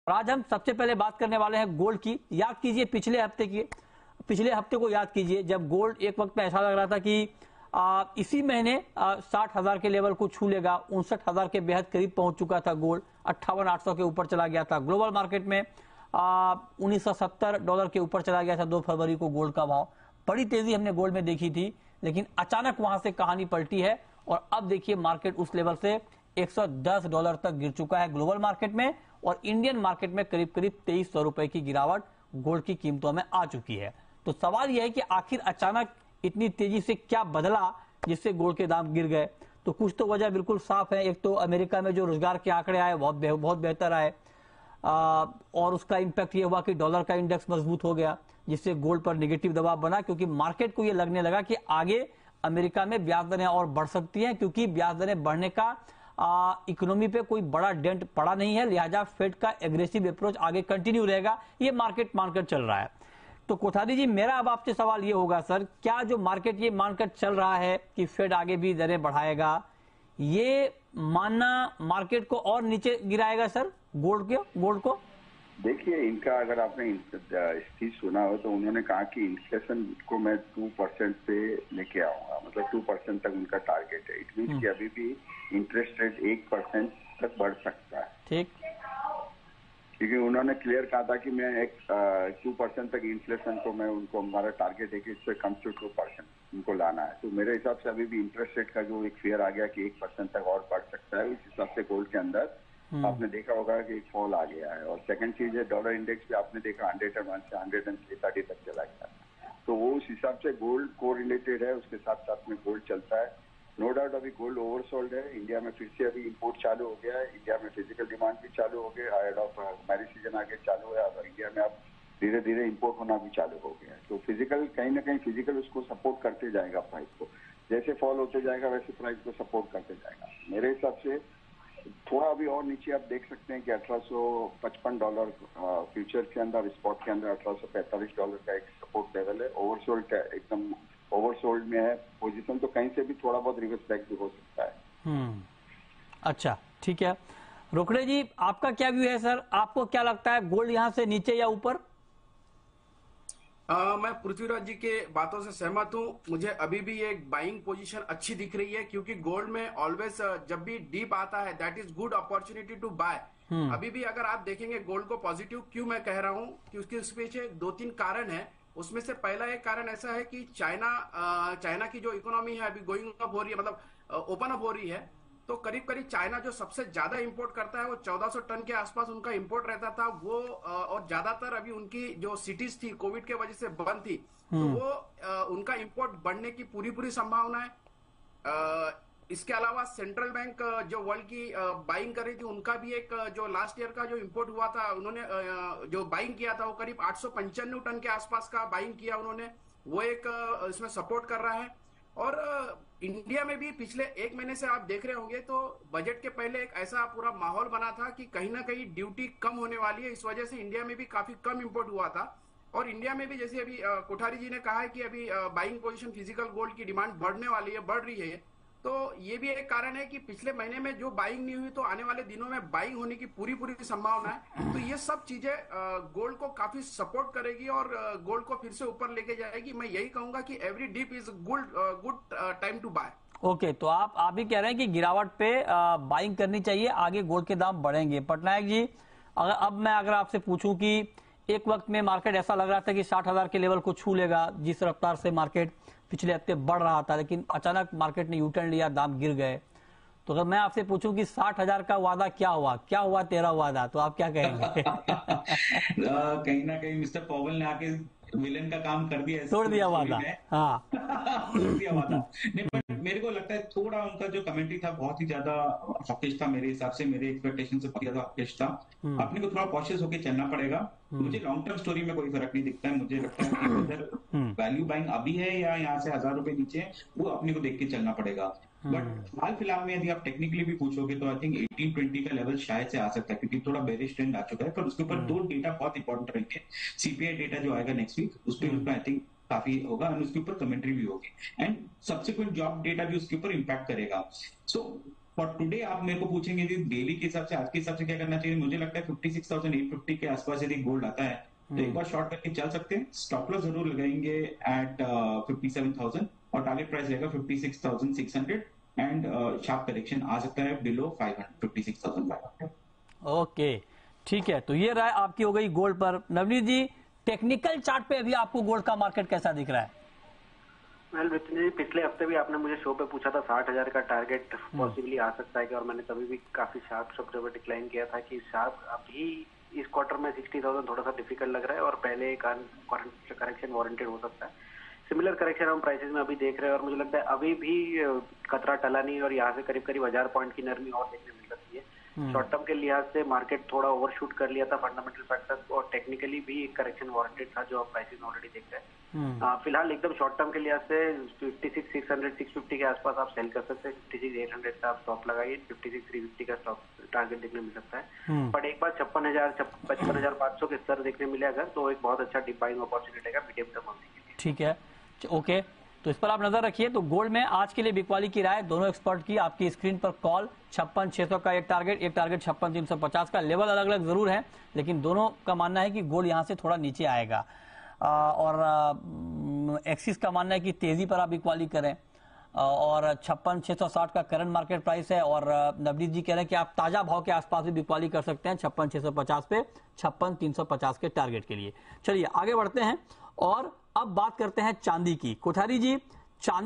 और आज हम सबसे पहले बात करने वाले हैं गोल्ड की। याद कीजिए पिछले हफ्ते को याद कीजिए, जब गोल्ड एक वक्त में ऐसा लग रहा था कि इसी महीने 60,000 के लेवल को छू लेगा। 59,000 के बेहद करीब पहुंच चुका था गोल्ड, 58,800 के ऊपर चला गया था। ग्लोबल मार्केट में $1970 के ऊपर चला गया था 2 फरवरी को गोल्ड का भाव। बड़ी तेजी हमने गोल्ड में देखी थी, लेकिन अचानक वहां से कहानी पलटी है और अब देखिए मार्केट उस लेवल से $110 तक गिर चुका है ग्लोबल मार्केट में, और इंडियन मार्केट में करीब करीब 2300 रुपए की गिरावट गोल्ड की कीमतों में आ चुकी है। तो सवाल यह है कि आखिर अचानक इतनी तेजी से क्या बदला जिससे गोल्ड के दाम गिर गए। तो कुछ तो वजह बिल्कुल साफ है। एक तो अमेरिका में जो रोजगार के आंकड़े आए बहुत बेहतर आए, और उसका इंपैक्ट ये हुआ कि डॉलर का इंडेक्स मजबूत हो गया, जिससे गोल्ड पर नेगेटिव दबाव बना, क्योंकि मार्केट को ये लगने लगा कि आगे अमेरिका में ब्याज दरें और बढ़ सकती हैं, क्योंकि ब्याज दरें बढ़ने का इकोनॉमी पे कोई बड़ा डेंट पड़ा नहीं है, लिहाजा फेड का एग्रेसिव अप्रोच आगे कंटिन्यू रहेगा, ये मार्केट मानकर चल रहा है। तो कोठारी जी, मेरा अब आपसे सवाल ये होगा सर, क्या जो मार्केट ये मानकर चल रहा है कि फेड आगे भी दरें बढ़ाएगा, ये मानना मार्केट को और नीचे गिराएगा सर गोल्ड को? देखिए, इनका अगर आपने स्पीच सुना हो तो उन्होंने कहा कि इन्फ्लेशन को मैं 2% पे लेके आऊंगा, मतलब 2% तक उनका टारगेट है। इट मीन्स कि अभी भी इंटरेस्ट रेट 1% तक बढ़ सकता है। ठीक, क्योंकि उन्होंने क्लियर कहा था कि मैं 2% तक इन्फ्लेशन को मैं उनको, हमारा टारगेट है कि इससे कम टू 2% उनको लाना है। तो मेरे हिसाब से अभी भी इंटरेस्ट रेट का जो एक फियर आ गया कि 1% तक और बढ़ सकता है, उस हिसाब से गोल्ड के अंदर आपने देखा होगा कि एक फॉल आ गया है। और सेकंड चीज है, डॉलर इंडेक्स भी आपने देखा 101 से 130 तक चला गया। तो वो उस हिसाब से गोल्ड को रिलेटेड है, उसके साथ साथ में गोल्ड चलता है। नो डाउट अभी गोल्ड ओवरसोल्ड है। इंडिया में फिर से अभी इंपोर्ट चालू हो गया है, इंडिया में फिजिकल डिमांड भी चालू हो गया, हेड ऑफ मैरिज सीजन आगे चालू है, और इंडिया में अब धीरे धीरे इंपोर्ट होना भी चालू हो गया है। तो फिजिकल कहीं ना कहीं फिजिकल उसको सपोर्ट करते जाएगा, प्राइस को जैसे फॉल होते जाएगा वैसे प्राइस को सपोर्ट करते जाएगा। मेरे हिसाब से थोड़ा अभी और नीचे आप देख सकते हैं कि $1855 फ्यूचर के अंदर, स्पॉट के अंदर $1845 का एक सपोर्ट लेवल है। ओवरसोल्ड एकदम ओवरसोल्ड में है पोजीशन, तो कहीं से भी थोड़ा बहुत रिवर्स बैक भी हो सकता है। अच्छा, ठीक है। रोकड़े जी, आपका क्या व्यू है सर? आपको क्या लगता है, गोल्ड यहां से नीचे या ऊपर? मैं पृथ्वीराज जी के बातों से सहमत हूं। मुझे अभी भी एक बाइंग पोजीशन अच्छी दिख रही है, क्योंकि गोल्ड में ऑलवेज जब भी डीप आता है that is good opportunity to buy. अभी भी अगर आप देखेंगे गोल्ड को पॉजिटिव क्यों मैं कह रहा हूं, क्योंकि उसके पीछे 2-3 कारण है। उसमें से पहला एक कारण ऐसा है कि चाइना की जो इकोनॉमी है अभी गोइंग अप हो रही है, मतलब ओपन अप हो रही है। तो करीब करीब चाइना जो सबसे ज्यादा इंपोर्ट करता है वो 1400 टन के आसपास उनका इंपोर्ट रहता था वो, और ज्यादातर अभी उनकी जो सिटीज थी कोविड के वजह से बंद थी, तो वो उनका इंपोर्ट बढ़ने की पूरी संभावना है। इसके अलावा सेंट्रल बैंक जो वर्ल्ड की बाइंग कर रही थी, उनका भी एक जो लास्ट ईयर का जो इंपोर्ट हुआ था, उन्होंने जो बाइंग किया था वो करीब 895 टन के आसपास का बाइंग किया उन्होंने, वो एक इसमें सपोर्ट कर रहा है। और इंडिया में भी पिछले 1 महीने से आप देख रहे होंगे तो बजट के पहले एक ऐसा पूरा माहौल बना था कि कहीं ना कहीं ड्यूटी कम होने वाली है, इस वजह से इंडिया में भी काफी कम इंपोर्ट हुआ था। और इंडिया में भी जैसे अभी कोठारी जी ने कहा है कि अभी बाइंग पोजीशन फिजिकल गोल्ड की डिमांड बढ़ रही है, तो ये भी एक कारण है कि पिछले महीने में जो बाइंग नहीं हुई तो आने वाले दिनों में बाइंग होने की पूरी संभावना है। तो ये सब चीजें गोल्ड को काफी सपोर्ट करेगी और गोल्ड को फिर से ऊपर लेके जाएगी। मैं यही कहूंगा कि every dip is good time to buy. Okay, तो आप भी कह रहे हैं कि गिरावट पे बाइंग करनी चाहिए, आगे गोल्ड के दाम बढ़ेंगे। पटनायक जी, अगर आपसे पूछूं कि एक वक्त में मार्केट ऐसा लग रहा था कि 60,000 के लेवल को छू लेगा, जिस रफ्तार से मार्केट पिछले हफ्ते बढ़ रहा था, लेकिन अचानक मार्केट ने यूटर्न लिया, दाम गिर गए। तो अगर मैं आपसे पूछूं कि 60,000 का वादा क्या हुआ तेरा वादा, तो आप क्या कहेंगे? कहीं ना कहीं मिस्टर पॉवल ने आके विलन का काम कर दिया, तोड़ दिया वादा। हाँ तोड़ दिया वादा। नहीं, बट मेरे को लगता है थोड़ा उनका जो कमेंट्री था बहुत ही ज्यादा हॉकिश था, मेरे हिसाब से, मेरे एक्सपेक्टेशन से बहुत ज्यादा हॉकिश था। अपने को थोड़ा कॉशियस होकर चलना पड़ेगा। मुझे लॉन्ग टर्म स्टोरी में कोई फर्क नहीं दिखता है। मुझे लगता है कि उधर वैल्यू बाइंग अभी है या यहाँ से 1000 रुपए नीचे, वो अपने को देख के चलना पड़ेगा। बट हाल फिलहाल में यदि आप टेक्निकली भी पूछोगे तो आई थिंक 1820 का लेवल शायद से आ सकता है, क्योंकि थोड़ा बेरिश ट्रेंड आ चुका है। पर उसके ऊपर 2 डेटा बहुत इंपॉर्टेंट रहेंगे। सीपीआई डेटा जो आएगा नेक्स्ट वीक, उस पर आई थिंक काफी होगा, और उसके ऊपर कमेंट्री भी होगी, एंड सब्सिक्वेंट जॉब डेटा भी उसके ऊपर इम्पैक्ट करेगा। सो फॉर टुडे आप मेरे को पूछेंगे डेली के हिसाब से, आज के हिसाब से क्या करना चाहिए, मुझे लगता है 56,850 के आसपास यदि गोल्ड आता है तो एक बार शॉर्ट करके चल सकते हैं। स्टॉप लॉस जरूर लगाएंगे एट 57,000 और टारगेट प्राइस रहेगा 56,600 एंड शार्प करेक्शन आ सकता है बिलो 56,500। ओके, ठीक है। तो ये राय आपकी हो गई गोल्ड पर। नवनीत जी, टेक्निकल चार्ट पे अभी आपको गोल्ड का मार्केट कैसा दिख रहा है? वेल विपिन जी, पिछले हफ्ते भी आपने मुझे शो पे पूछा था 60,000 का टारगेट पॉसिबली आ सकता है कि, और मैंने तभी भी काफी शार्प शब्दों में डिक्लाइन किया था कि शार्प अभी इस क्वार्टर में 60,000 थोड़ा सा डिफिकल्ट लग रहा है और पहले करेक्शन वारंटेड हो सकता है। सिमिलर करेक्शन हम प्राइसेस में अभी देख रहे हैं और मुझे लगता है अभी भी खतरा टला नहीं और यहाँ से करीब करीब 1000 पॉइंट की नरमी और देखने मिल सकती है। शॉर्ट टर्म के लिहाज से मार्केट थोड़ा ओवरशूट कर लिया था फंडामेंटल फैक्टर्स और टेक्निकली भी एक करेक्शन वारंटेड था जो आप प्राइसेस में ऑलरेडी देख रहे हैं। फिलहाल एकदम शॉर्ट टर्म के लिहाज से 56,600 650 के आसपास आप सेल कर सकते हैं। 56,800 का आप स्टॉप लगाइए, 56,350 का स्टॉप टारगेट देखने मिल सकता है। बट एक बार 55,500 के स्तर देखने मिले अगर तो एक बहुत अच्छा डीप बाइंग अपॉर्चुनिटी है मीडियम टर्म अवधि के लिए। ठीक है, ओके, तो इस पर आप नजर रखिए। तो गोल्ड में आज के लिए बिकवाली की राय दोनों एक्सपर्ट की आपकी स्क्रीन पर कॉल। 56,600 का एक टारगेट 56,350 का लेवल अलग अलग जरूर है, लेकिन दोनों का मानना है कि गोल्ड यहां से थोड़ा नीचे आएगा। और एक्सिस का मानना है कि तेजी पर आप बिकवाली करें और 56,660 का करंट मार्केट प्राइस है। और नवनीत जी कह रहे हैं कि आप ताजा भाव के आसपास भी बिकवाली कर सकते हैं 56,650 पे 56,350 के टारगेट के लिए। चलिए आगे बढ़ते हैं और अब बात करते हैं चांदी की। कोठारी जी, चांदी